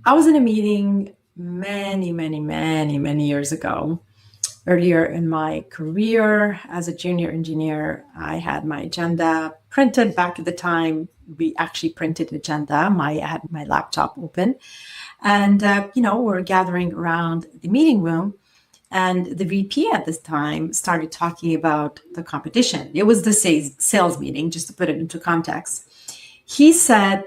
I was in a meeting many years ago. Earlier in my career as a junior engineer, I had my agenda printed. Back at the time, we actually printed agenda. I had my laptop open, and we're gathering around the meeting room, and the VP at this time started talking about the competition. It was the sales meeting, just to put it into context. He said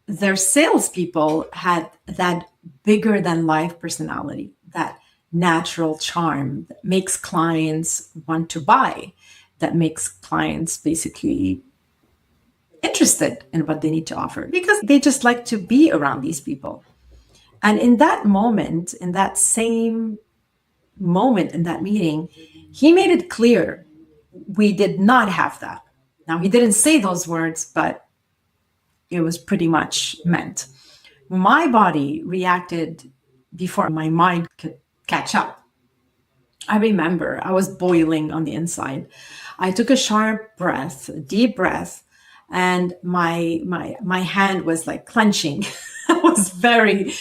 their salespeople had that bigger than life personality, that natural charm that makes clients want to buy, that makes clients basically interested in what they need to offer because they just like to be around these people. And in that moment, in that same moment in that meeting, he made it clear we did not have that. Now, he didn't say those words, but it was pretty much meant. My body reacted before my mind could catch up. I remember I was boiling on the inside. I took a sharp breath, a deep breath, and my hand was like clenching. I was very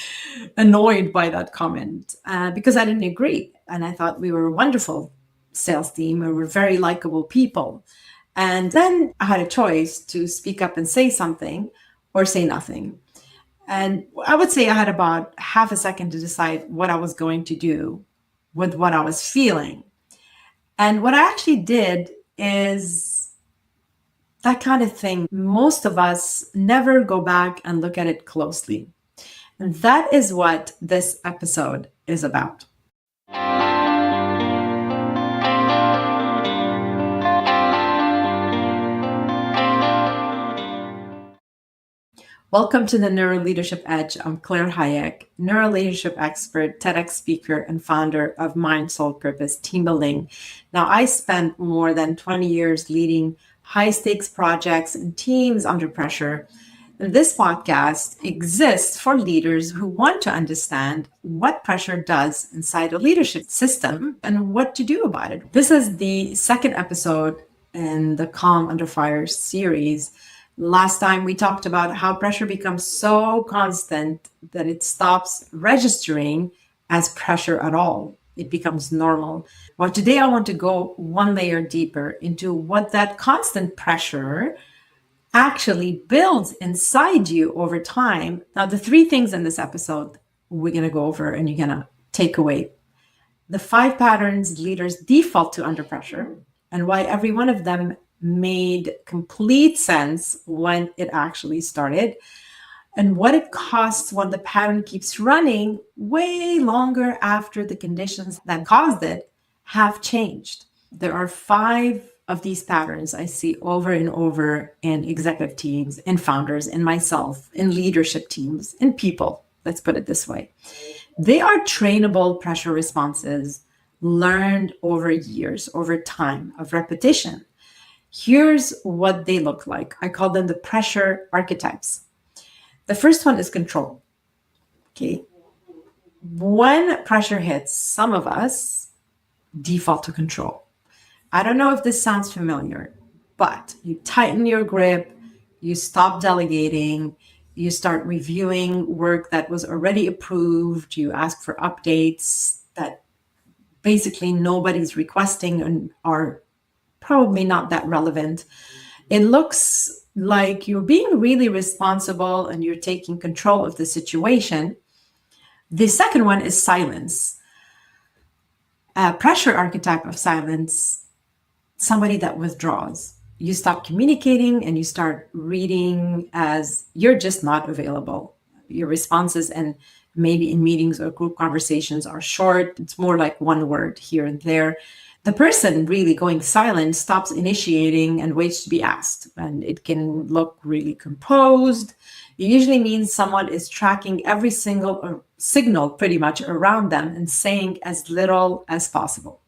annoyed by that comment because I didn't agree. And I thought we were a wonderful sales team. We were very likable people. And then I had a choice to speak up and say something or say nothing. And I would say I had about half a second to decide what I was going to do with what I was feeling. And what I actually did is that kind of thing. Most of us never go back and look at it closely. And that is what this episode is about. Welcome to the NeuroLeadership Edge. I'm Claire Hayek, neuroleadership expert, TEDx speaker, and founder of Mind, Soul, Purpose Team Building. Now, I spent more than 20 years leading high-stakes projects and teams under pressure. And this podcast exists for leaders who want to understand what pressure does inside a leadership system and what to do about it. This is the second episode in the Calm Under Fire series. Last time we talked about how pressure becomes so constant that it stops registering as pressure at all. It becomes normal. Well, today I want to go one layer deeper into what that constant pressure actually builds inside you over time. Now, the three things in this episode we're going to go over and you're going to take away. The 5 patterns leaders default to under pressure and why every one of them made complete sense when it actually started, and what it costs when the pattern keeps running way longer after the conditions that caused it have changed. There are 5 of these patterns I see over and over in executive teams, in founders, in myself, in leadership teams, in people. Let's put it this way. They are trainable pressure responses learned over years, over time of repetition. Here's what they look like. I call them the pressure archetypes. The first one is control. Okay. When pressure hits, some of us default to control. I don't know if this sounds familiar, but you tighten your grip, you stop delegating, you start reviewing work that was already approved, you ask for updates that basically nobody's requesting and are probably not that relevant. It looks like you're being really responsible and you're taking control of the situation. The second one is silence. A pressure archetype of silence, somebody that withdraws. You stop communicating and you start reading as you're just not available. Your responses and maybe in meetings or group conversations are short. It's more like one word here and there. The person really going silent stops initiating and waits to be asked. And it can look really composed. It usually means someone is tracking every single signal pretty much around them and saying as little as possible.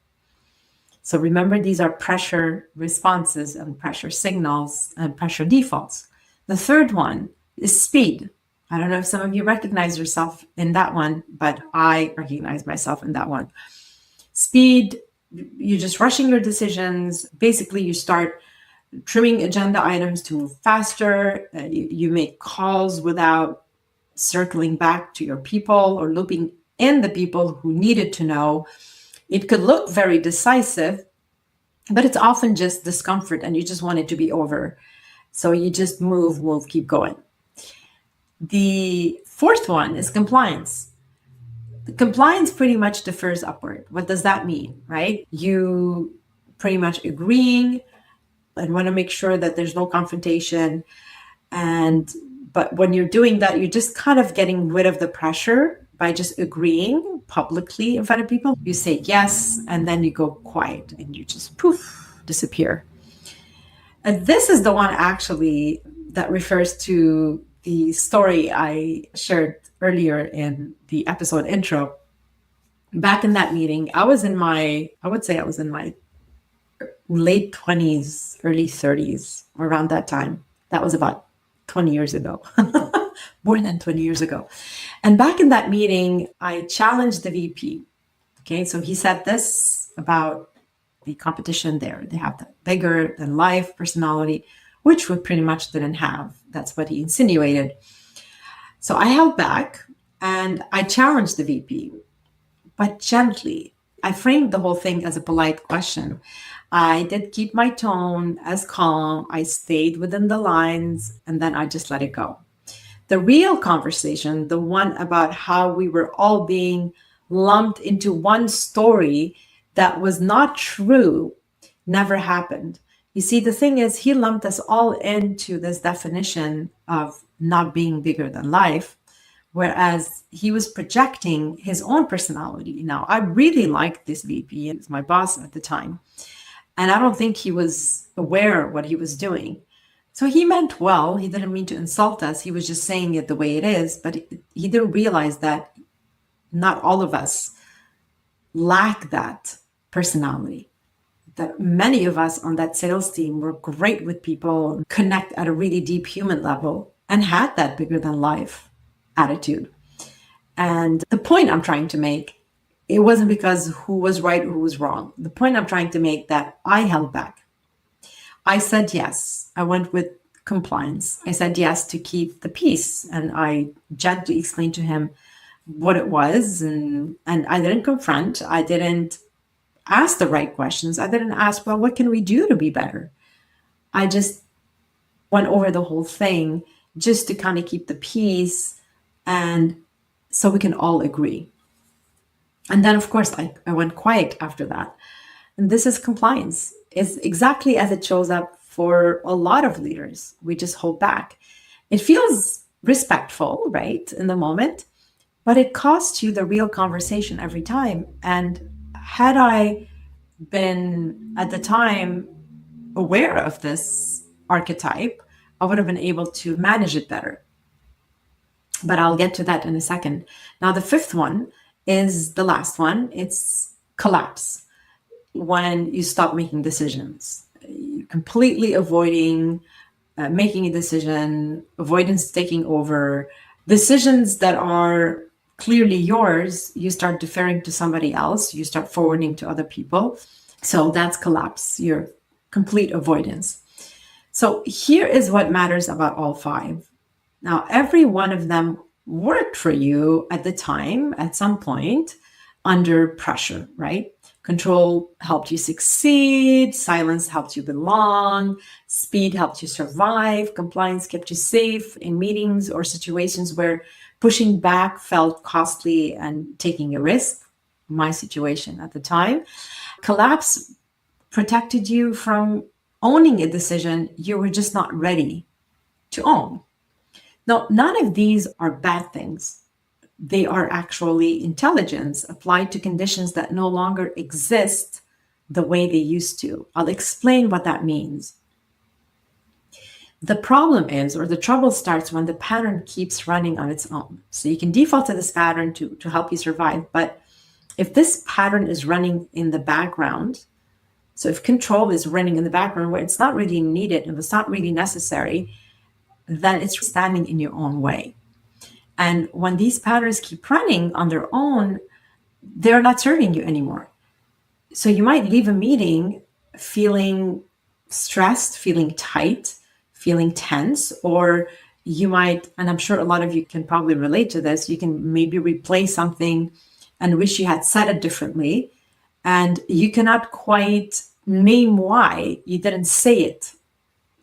So remember, these are pressure responses and pressure signals and pressure defaults. The third one is speed. I don't know if some of you recognize yourself in that one, but I recognize myself in that one. Speed. You're just rushing your decisions. Basically, you start trimming agenda items to move faster. You make calls without circling back to your people or looping in the people who needed to know. It could look very decisive, but it's often just discomfort and you just want it to be over. So you just move, keep going. The fourth one is compliance. Compliance pretty much differs upward. What does that mean, right? You pretty much agreeing and want to make sure that there's no confrontation. But when you're doing that, you're just kind of getting rid of the pressure by just agreeing publicly in front of people. You say yes, and then you go quiet and you just poof, disappear. And this is the one actually that refers to the story I shared earlier in the episode intro. Back in that meeting, I would say I was in my late 20s, early 30s, around that time. That was about 20 years ago, more than 20 years ago. And back in that meeting, I challenged the VP. Okay, so he said this about the competition there. They have that bigger than life personality, which we pretty much didn't have. That's what he insinuated. So I held back and I challenged the VP, but gently. I framed the whole thing as a polite question. I did keep my tone as calm. I stayed within the lines, and then I just let it go. The real conversation, the one about how we were all being lumped into one story that was not true, never happened. You see, the thing is, he lumped us all into this definition of not being bigger than life, whereas he was projecting his own personality. Now, I really liked this VP. He was my boss at the time. And I don't think he was aware of what he was doing. So he meant well. He didn't mean to insult us. He was just saying it the way it is. But he didn't realize that not all of us lack that personality. That many of us on that sales team were great with people, connect at a really deep human level, and had that bigger than life attitude. And the point I'm trying to make, it wasn't because who was right or who was wrong. The point I'm trying to make that I held back. I said yes. I went with compliance. I said yes to keep the peace. And I gently explained to him what it was. And I didn't confront. I didn't ask the right questions. I didn't ask, well, what can we do to be better? I just went over the whole thing just to kind of keep the peace and so we can all agree. And then, of course, I went quiet after that. And this is compliance. It's exactly as it shows up for a lot of leaders. We just hold back. It feels respectful, right, in the moment, but it costs you the real conversation every time. And had I been at the time aware of this archetype, I would have been able to manage it better. But I'll get to that in a second. Now, the fifth one is the last one. It's collapse. When you stop making decisions, you're completely avoiding making a decision, avoidance taking over, decisions that are clearly yours, you start deferring to somebody else, you start forwarding to other people. So that's collapse, your complete avoidance. So here is what matters about all five. Now, every one of them worked for you at the time, at some point, under pressure, right? Control helped you succeed. Silence helped you belong. Speed helped you survive. Compliance kept you safe in meetings or situations where pushing back felt costly and taking a risk. My situation at the time. Collapse protected you from owning a decision you were just not ready to own. Now, none of these are bad things. They are actually intelligence applied to conditions that no longer exist the way they used to. I'll explain what that means. The problem is, or the trouble starts when the pattern keeps running on its own. So you can default to this pattern to help you survive. But if this pattern is running in the background, so if control is running in the background where it's not really needed and it's not really necessary, then it's standing in your own way. And when these patterns keep running on their own, they're not serving you anymore. So you might leave a meeting feeling stressed, feeling tight, feeling tense, or you might, and I'm sure a lot of you can probably relate to this, you can maybe replay something and wish you had said it differently. And you cannot quite name why you didn't say it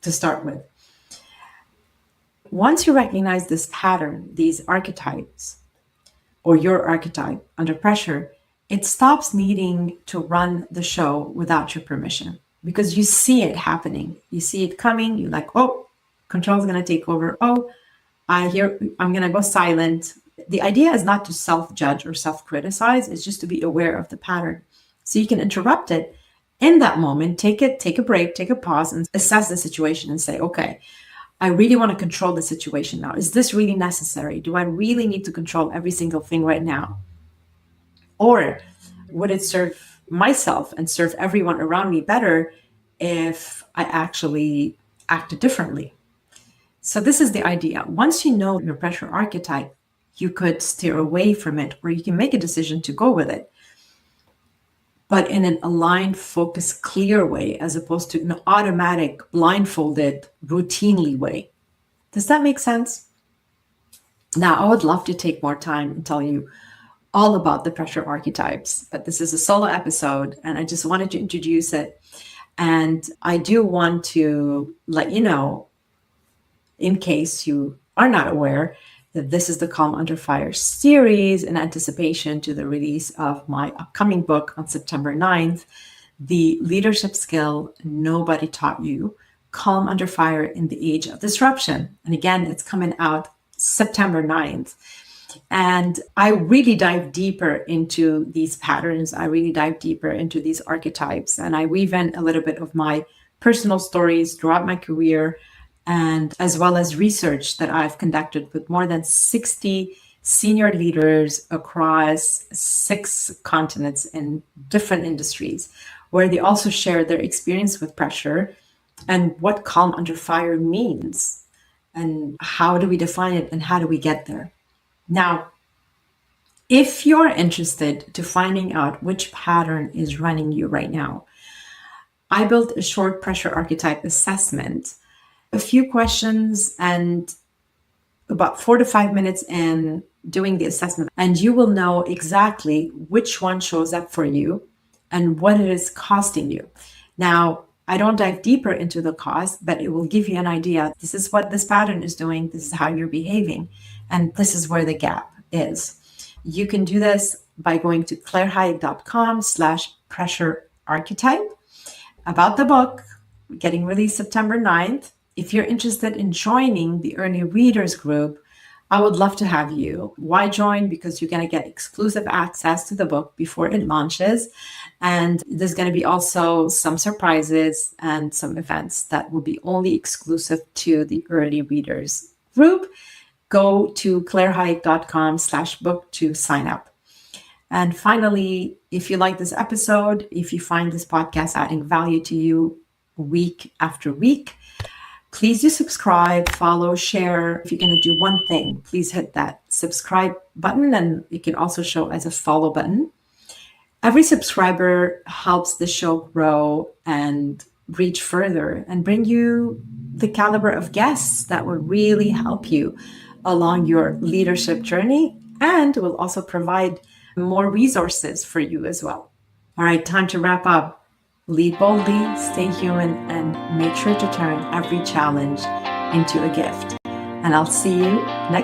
to start with. Once you recognize this pattern, these archetypes, or your archetype under pressure, it stops needing to run the show without your permission, because you see it happening. You see it coming. You're like, oh, control's going to take over. Oh, I'm going to go silent. The idea is not to self-judge or self-criticize. It's just to be aware of the pattern. So you can interrupt it in that moment, take a break, take a pause, and assess the situation and say, okay, I really want to control the situation now. Is this really necessary? Do I really need to control every single thing right now? Or would it serve myself and serve everyone around me better if I actually acted differently? So this is the idea. Once you know your pressure archetype, you could steer away from it, or you can make a decision to go with it, but in an aligned, focused, clear way, as opposed to an automatic, blindfolded, routinely way. Does that make sense? Now, I would love to take more time and tell you all about the pressure archetypes, but this is a solo episode and I just wanted to introduce it. And I do want to let you know, in case you are not aware, that this is the Calm Under Fire series in anticipation to the release of my upcoming book on September 9th, The Leadership Skill Nobody Taught You, Calm Under Fire in the Age of Disruption. And again, it's coming out September 9th. And I really dive deeper into these patterns. I really dive deeper into these archetypes. And I weave in a little bit of my personal stories throughout my career, and as well as research that I've conducted with more than 60 senior leaders across 6 continents in different industries, where they also share their experience with pressure and what calm under fire means, and how do we define it and how do we get there. Now, if you're interested to finding out which pattern is running you right now, I built a short pressure archetype assessment, a few questions, and about 4 to 5 minutes in doing the assessment, and you will know exactly which one shows up for you and what it is costing you. Now, I don't dive deeper into the cost, but it will give you an idea. This is what this pattern is doing. This is how you're behaving. And this is where the gap is. You can do this by going to clairehayek.com/pressure archetype. About the book, getting released September 9th. If you're interested in joining the early readers group, I would love to have you. Why join? Because you're going to get exclusive access to the book before it launches. And there's going to be also some surprises and some events that will be only exclusive to the early readers group. Go to clairehayek.com/book to sign up. And finally, if you like this episode, if you find this podcast adding value to you week after week, please do subscribe, follow, share. If you're going to do one thing, please hit that subscribe button, and it can also show as a follow button. Every subscriber helps the show grow and reach further and bring you the caliber of guests that will really help you along your leadership journey, and will also provide more resources for you as well. All right, time to wrap up. Lead boldly, stay human, and make sure to turn every challenge into a gift. And I'll see you